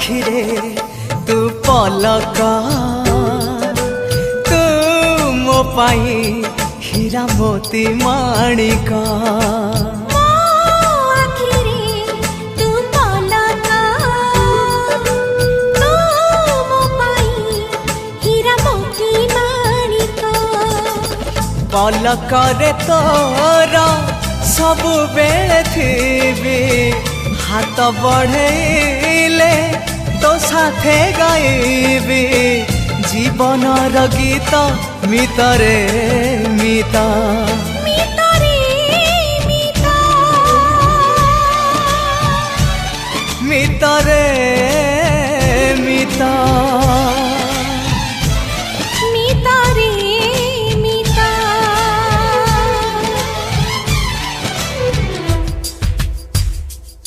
आखिरे तू पलक तू मो पाई हीरा मोती माणिक पलकरे तोर सबु बेले थी हाथ बढ़ेले तो साथे गाइबी जीवनर गीत मितरे मिता मितर